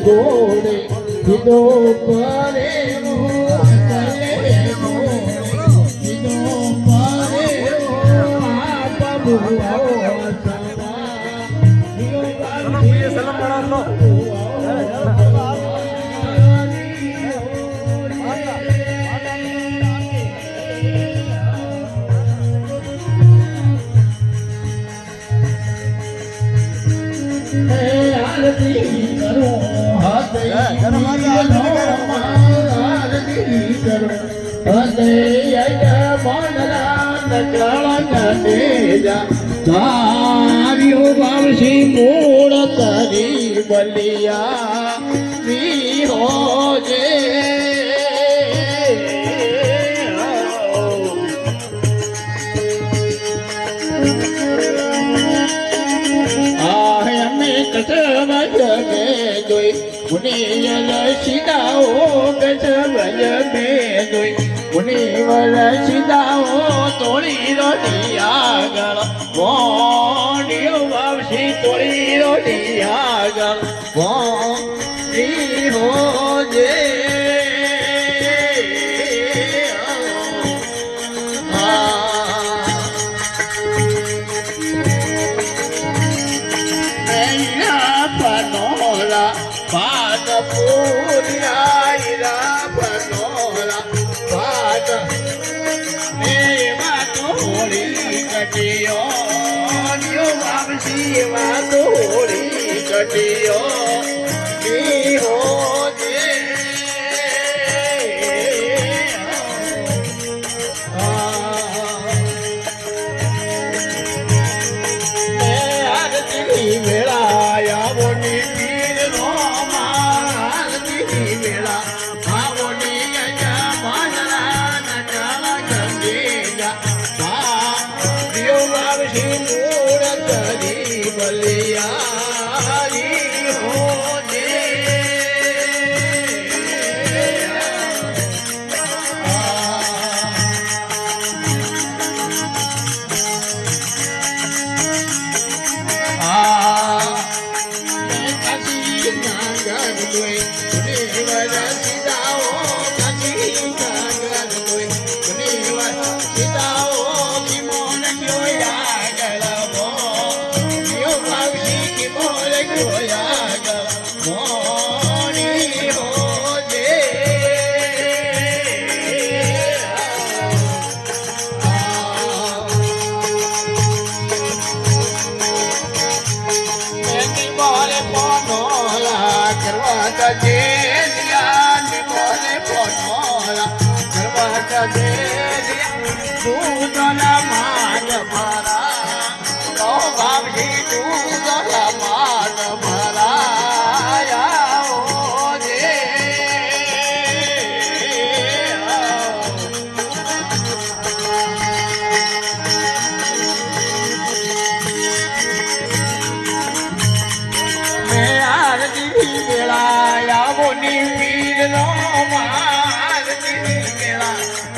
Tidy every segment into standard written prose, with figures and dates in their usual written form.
ગોળે કીધો પરે વાવશી મૂળ તારી બલિયા હો જે અમે કસમ જમે જોઈ મુનિયલ સીધાઓ કસમ જમે જોઈ મુનિવર સીધાઓ તોડી રોટી આગળ વોડિયો વાવશી તોડી રોટી આગળ વોડી હો જે પનોરા પાદ પૂર્યા પનોરા પાદ એવા તોડી કટિયો વાવશી વા તોડી કટિયો હો જે આરતી મેળાયા બોની પીર નો આરતી મેળા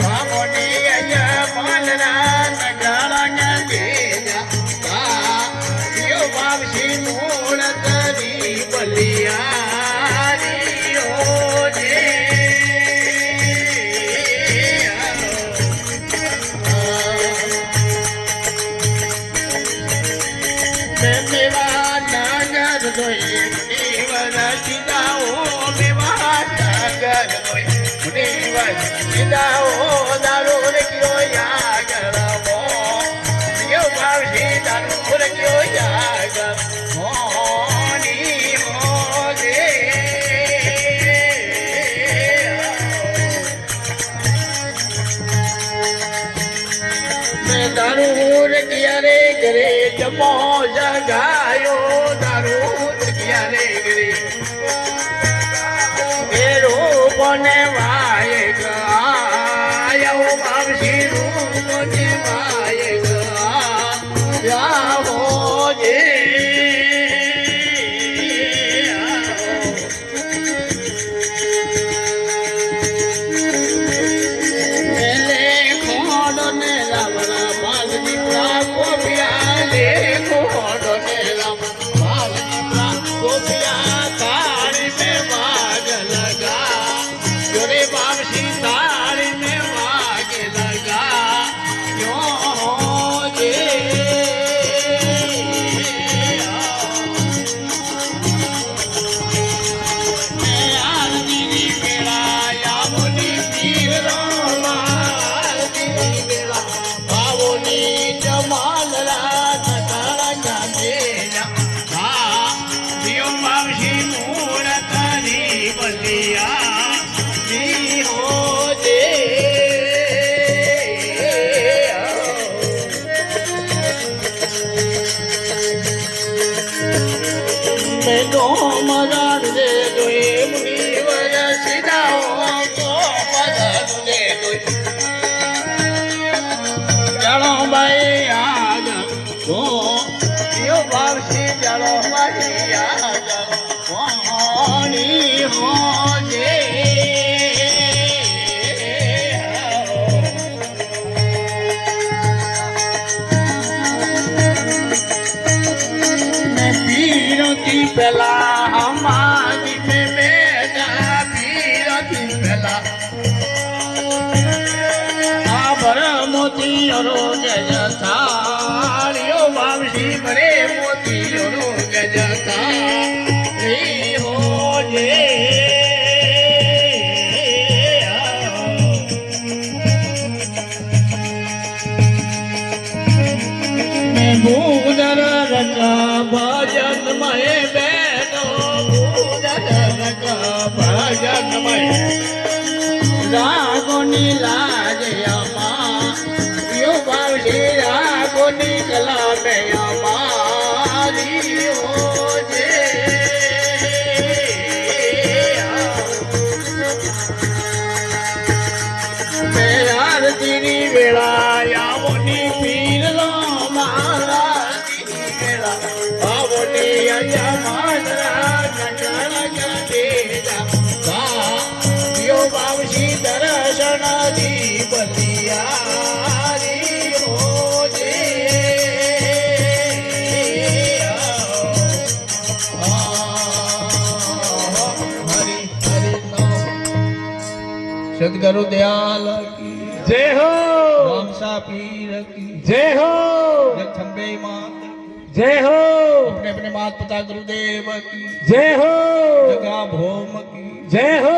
ભાવોની અજા માનરા નચાલા ગંગેજા દિયો વાવશી મૂળ તરી બલિયારી હો જે દારૂર ક્યારે કરે જમો જગાયો દારૂર ક્યારે કરે એ રૂપને વાય ગાયો વાવશી રૂપને વાય ગાયો જે मैं तो मदान दे दो मुनिवर सिदाओ तो मदान दे दो चलो भाई आज तो यो बाबसी चलो भाई आज वाणी हो जे पहला हमारी में बेटा पीरती पहला आभर मोती और गज थालियो बाबसी बड़े मोती और गज थाली हो जे मैं भूदर रचा भजन में भजन में रागोनी लाजे अमा यो बाबसी रागोनी कला में अमारी हो जे मैं आरती वेला यावनी पीर लो मारा वेला आवनी अया मारा बाबसी दर्शन दी बलियारी हो जे हरि हरि सदगुरु दयाल की जय हो रामसा पीर की जय हो जगदम्बे मात जय हो अपने अपने मात पिता गुरुदेव की जय हो जगा भौम की जय हो